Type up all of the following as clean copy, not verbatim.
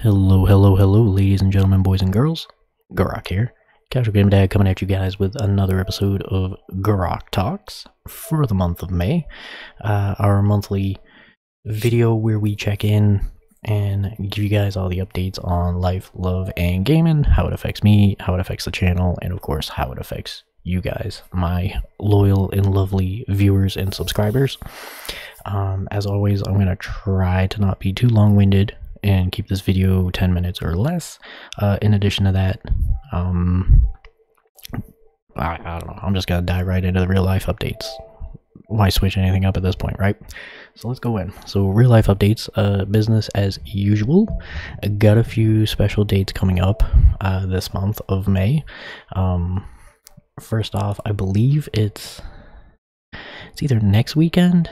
Hello, ladies and gentlemen, boys and girls. Gurrock here. Casual Game Dad coming at you guys with another episode of Gurrock Talks for the month of May. Our monthly video where we check in and give you guys all the updates on life, love, and gaming, how it affects me, how it affects the channel, and of course, how it affects you guys, my loyal and lovely viewers and subscribers. As always, I'm going to try to not be too long-winded and keep this video 10 minutes or less. In addition to that, I don't know, I'm just gonna dive right into the real life updates. Why switch anything up at this point, right? So let's go in. So real life updates, business as usual. I got a few special dates coming up this month of May. First off, I believe it's either next weekend,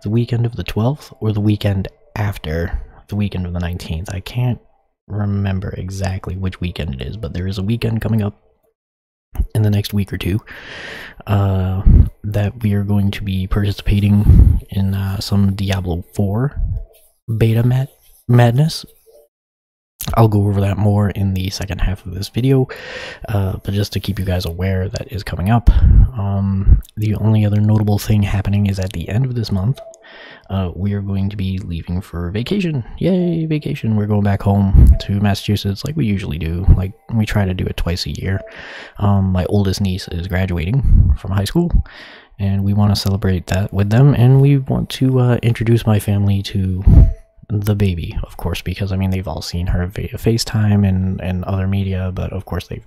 the weekend of the 12th, or the weekend after the weekend of the 19th. I can't remember exactly which weekend it is, but there is a weekend coming up in the next week or two that we are going to be participating in some Diablo 4 beta madness. I'll go over that more in the second half of this video, but just to keep you guys aware, that is coming up. The only other notable thing happening is at the end of this month, we are going to be leaving for vacation. Yay, vacation. We're going back home to Massachusetts like we usually do. Like, we try to do it twice a year. My oldest niece is graduating from high school, and we want to celebrate that with them, and we want to introduce my family to the baby, of course, because I mean, they've all seen her via FaceTime and other media, but of course they've,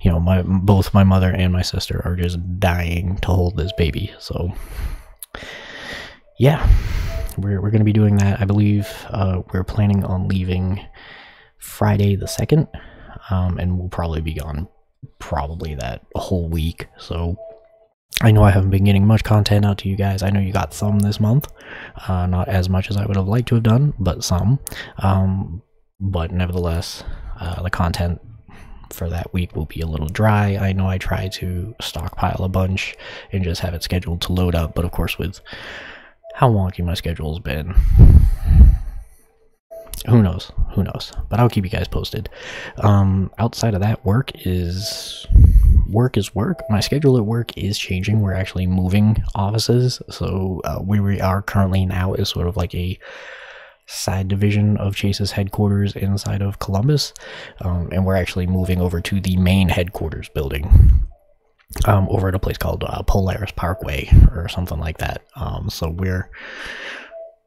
you know, both my mother and my sister are just dying to hold this baby. So yeah, we're going to be doing that. I believe we're planning on leaving Friday the 2nd, and we'll probably be gone probably that whole week. So I know I haven't been getting much content out to you guys. I know you got some this month, not as much as I would have liked to have done, but some. But nevertheless, the content for that week will be a little dry. I know I try to stockpile a bunch and just have it scheduled to load up, but of course with how wonky my schedule's been, who knows, but I'll keep you guys posted. Outside of that, work is work. My schedule at work is changing. We're actually moving offices, so where we are currently now is sort of like a side division of Chase's headquarters inside of Columbus, and we're actually moving over to the main headquarters building, over at a place called Polaris Parkway or something like that. So we're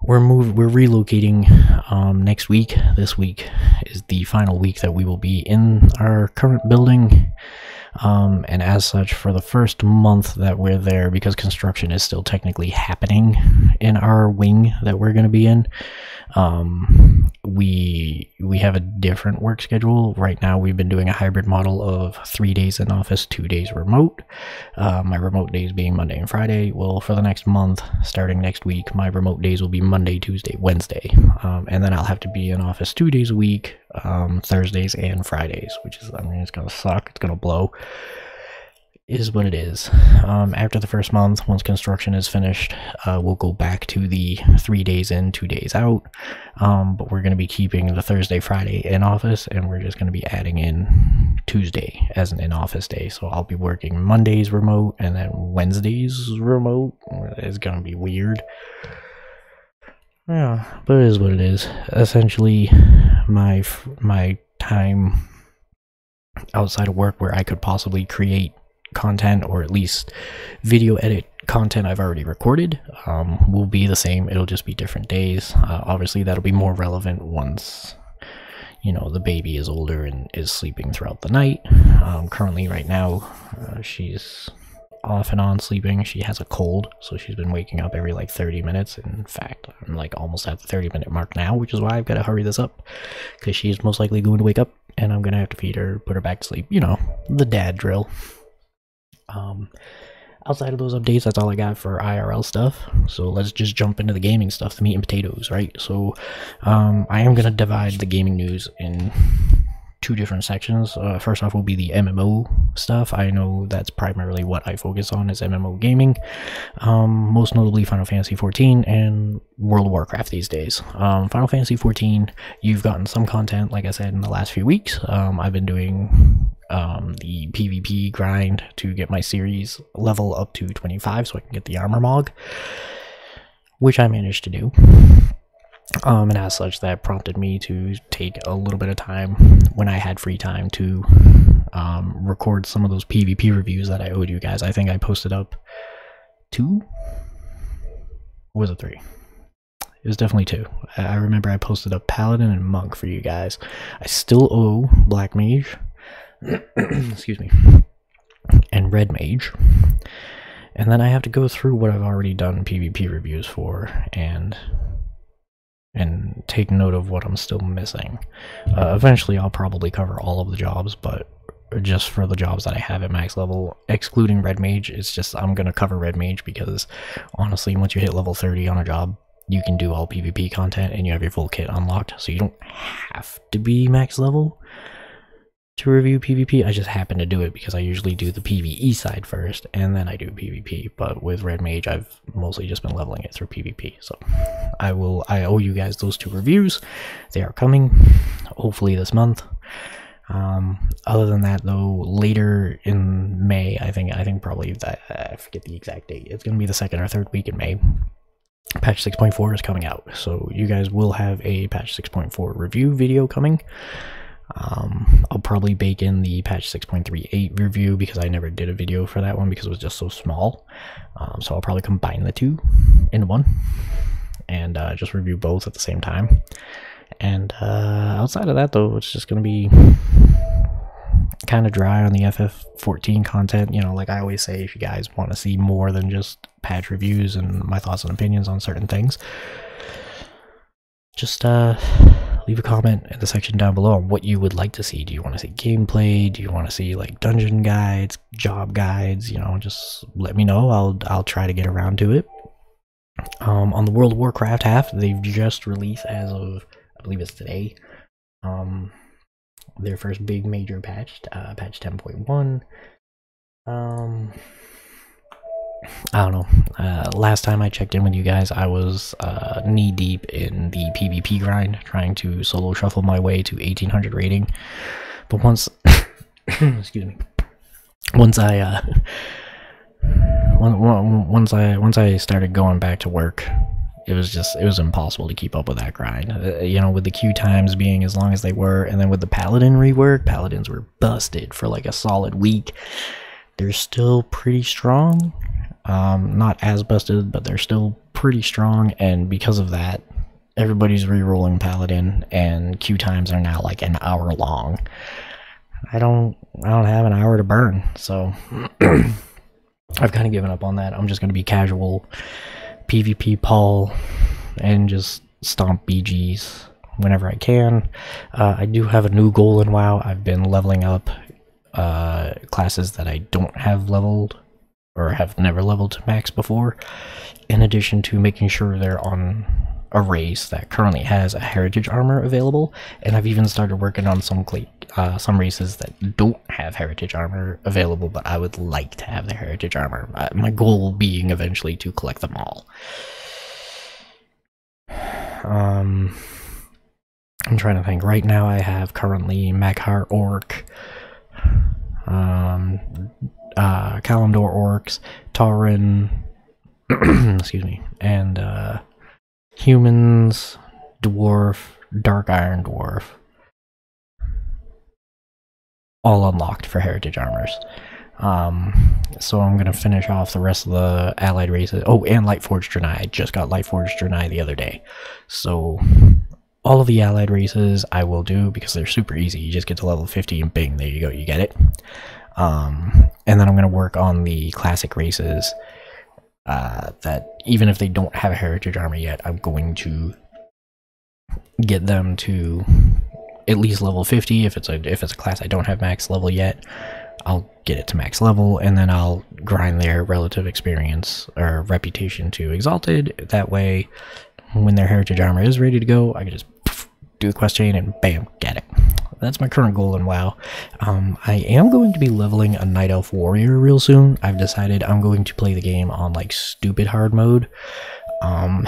relocating next week. This week is the final week that we will be in our current building, and as such, for the first month that we're there, because construction is still technically happening in our wing that we're going to be in, we have a different work schedule. Right now we've been doing a hybrid model of 3 days in office, 2 days remote. My remote days being Monday and Friday. Well, for the next month, starting next week, my remote days will be Monday, Tuesday, Wednesday, and then I'll have to be in office 2 days a week, Thursdays and Fridays, which is, I mean, it's gonna suck, it's gonna blow. It is what it is. After the first month, once construction is finished, we'll go back to the 3 days in, 2 days out, but we're going to be keeping the Thursday, Friday in office, and we're just going to be adding in Tuesday as an in-office day. So I'll be working Mondays remote, and then Wednesdays remote. It's going to be weird. Yeah, but it is what it is. Essentially, my time outside of work where I could possibly create content, or at least video edit content I've already recorded, will be the same. It'll just be different days. Obviously that'll be more relevant once, you know, the baby is older and is sleeping throughout the night. Currently right now, she's off and on sleeping. She has a cold, so she's been waking up every like 30 minutes. In fact, I'm like almost at the 30-minute mark now, which is why I've got to hurry this up, because she's most likely going to wake up and I'm gonna have to feed her, put her back to sleep, you know, the dad drill. Outside of those updates, that's all I got for IRL stuff. So let's just jump into the gaming stuff, the meat and potatoes, right? So I am going to divide the gaming news in two different sections. First off will be the MMO stuff. I know that's primarily what I focus on, is MMO gaming, most notably Final Fantasy 14 and World of Warcraft these days. Final Fantasy 14, you've gotten some content, like I said, in the last few weeks. I've been doing the PvP grind to get my series level up to 25 so I can get the armor mog, which I managed to do. And as such, that prompted me to take a little bit of time when I had free time to record some of those PvP reviews that I owed you guys. I think I posted up 2? Or was it 3? It was definitely 2. I remember I posted up Paladin and Monk for you guys. I still owe Black Mage, excuse me, and Red Mage. And then I have to go through what I've already done PvP reviews for and take note of what I'm still missing. Eventually I'll probably cover all of the jobs, but just for the jobs that I have at max level, excluding Red Mage, it's just I'm gonna cover Red Mage because honestly, once you hit level 30 on a job, you can do all PvP content and you have your full kit unlocked, so you don't have to be max level to review PvP. I just happen to do it because I usually do the PvE side first and then I do PvP. But with Red Mage, I've mostly just been leveling it through PvP. So I owe you guys those 2 reviews. They are coming, hopefully this month. Other than that, though, later in May, I think probably that, I forget the exact date. It's gonna be the 2nd or 3rd week in May. Patch 6.4 is coming out, so you guys will have a patch 6.4 review video coming. I'll probably bake in the patch 6.38 review because I never did a video for that one because it was just so small. So I'll probably combine the 2 into one and just review both at the same time. And outside of that, though, it's just going to be kind of dry on the FF14 content. You know, like I always say, if you guys want to see more than just patch reviews and my thoughts and opinions on certain things, just leave a comment in the section down below on what you would like to see. Do you want to see gameplay? Do you want to see like dungeon guides, job guides? You know, just let me know. I'll try to get around to it. On the World of Warcraft half, they've just released, as of I believe it's today, their first big major patch, patch 10.1. I don't know. Last time I checked in with you guys, I was knee deep in the PvP grind, trying to solo shuffle my way to 1800 rating. But once, excuse me, once I started going back to work, it was impossible to keep up with that grind. You know, with the queue times being as long as they were, and then with the Paladin rework, Paladins were busted for like a solid week. They're still pretty strong. Not as busted, but they're still pretty strong, and because of that, everybody's re-rolling Paladin, and queue times are now like an hour long. I don't have an hour to burn, so I've kind of given up on that. I'm just going to be casual PvP Paul and just stomp BGs whenever I can. I do have a new goal in WoW. I've been leveling up classes that I don't have leveled or have never leveled to max before, in addition to making sure they're on a race that currently has a heritage armor available. And I've even started working on some races that don't have heritage armor available, but I would like to have the heritage armor. My goal being eventually to collect them all. I'm trying to think. Right now I have currently Maghar Orc, Kalimdor Orcs, Tauren, excuse me, and humans, dwarf, dark iron dwarf, all unlocked for heritage armors. So I'm gonna finish off the rest of the allied races. Oh, and Lightforged Draenei. I just got Lightforged Draenei the other day. So all of the allied races I will do because they're super easy. You just get to level 50 and bing, there you go, you get it. And then I'm gonna work on the classic races that even if they don't have a heritage armor yet, I'm going to get them to at least level 50. If it's a class I don't have max level yet, I'll get it to max level, and then I'll grind their relative experience or reputation to exalted. That way, when their heritage armor is ready to go, I can just do the quest chain and bam, get it. that's my current goal in WoW. I am going to be leveling a Night Elf Warrior real soon. I've decided I'm going to play the game on like stupid hard mode, and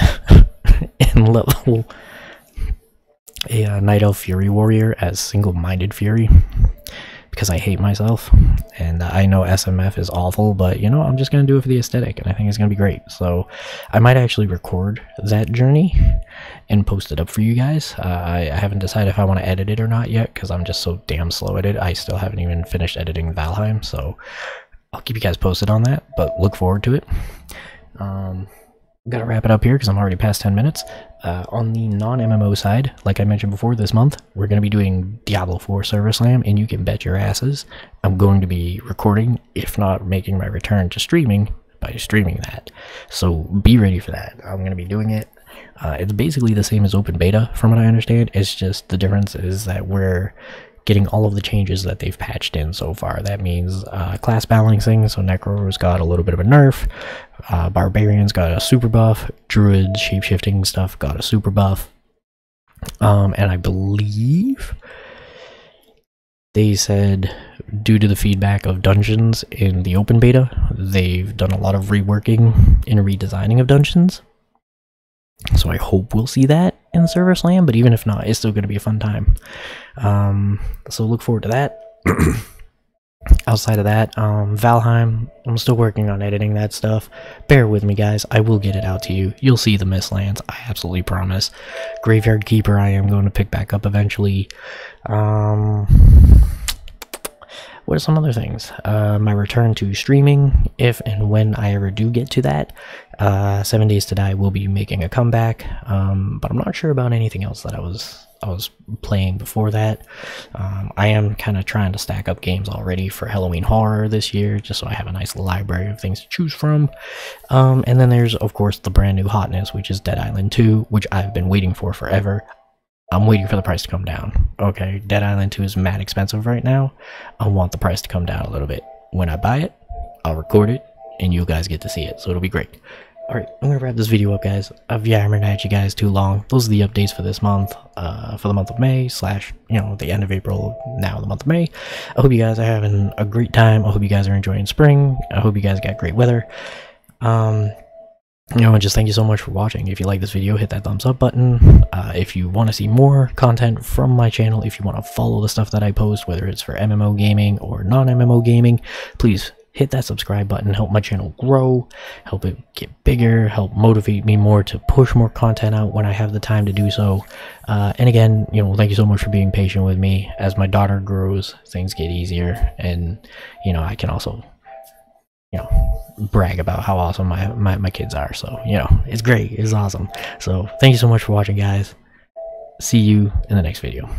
level a Night Elf Fury Warrior as single-minded Fury, because I hate myself, and I know SMF is awful, but you know, I'm just going to do it for the aesthetic, and I think it's going to be great. So I might actually record that journey and post it up for you guys. I haven't decided if I want to edit it or not yet, because I'm just so damn slow at it. I still haven't even finished editing Valheim, so I'll keep you guys posted on that, but look forward to it. Gotta wrap it up here because I'm already past 10 minutes. On the non-MMO side, like I mentioned before, this month we're going to be doing Diablo 4 Server Slam, and you can bet your asses I'm going to be recording, if not making my return to streaming, by streaming that. So be ready for that. I'm going to be doing it. It's basically the same as open beta from what I understand. It's just the difference is that we're getting all of the changes that they've patched in so far. That means class balancing, so Necros got a little bit of a nerf, Barbarians got a super buff, Druids shapeshifting stuff got a super buff, and I believe they said due to the feedback of dungeons in the open beta, they've done a lot of reworking and redesigning of dungeons. So I hope we'll see that in Server Slam, but even if not, it's still going to be a fun time. So look forward to that. Outside of that, Valheim, I'm still working on editing that stuff. Bear with me, guys. I will get it out to you. You'll see the Mistlands, I absolutely promise. Graveyard Keeper, I am going to pick back up eventually. What are some other things? My return to streaming, if and when I ever do get to that. 7 Days to Die will be making a comeback, but I'm not sure about anything else that I was playing before that. I am kind of trying to stack up games already for Halloween Horror this year, just so I have a nice library of things to choose from. And then there's, of course, the brand new hotness, which is Dead Island 2, which I've been waiting for forever. I'm waiting for the price to come down. Okay, Dead Island 2 is mad expensive right now. I want the price to come down a little bit. When I buy it, I'll record it, and you guys get to see it, so it'll be great. Alright, I'm gonna wrap this video up, guys. I've yammered at you guys too long. Those are the updates for this month, for the month of May, slash, you know, the end of April, now the month of May. I hope you guys are having a great time. I hope you guys are enjoying spring. I hope you guys got great weather. You know, and just thank you so much for watching. If you like this video, hit that thumbs up button. If you want to see more content from my channel, if you want to follow the stuff that I post, whether it's for MMO gaming or non-MMO gaming, please hit that subscribe button. Help my channel grow, help it get bigger, help motivate me more to push more content out when I have the time to do so. And again, you know, thank you so much for being patient with me. As my daughter grows, things get easier, and you know, I can also, you know, brag about how awesome my kids are. So, you know, it's great. It's awesome. So thank you so much for watching, guys. See you in the next video.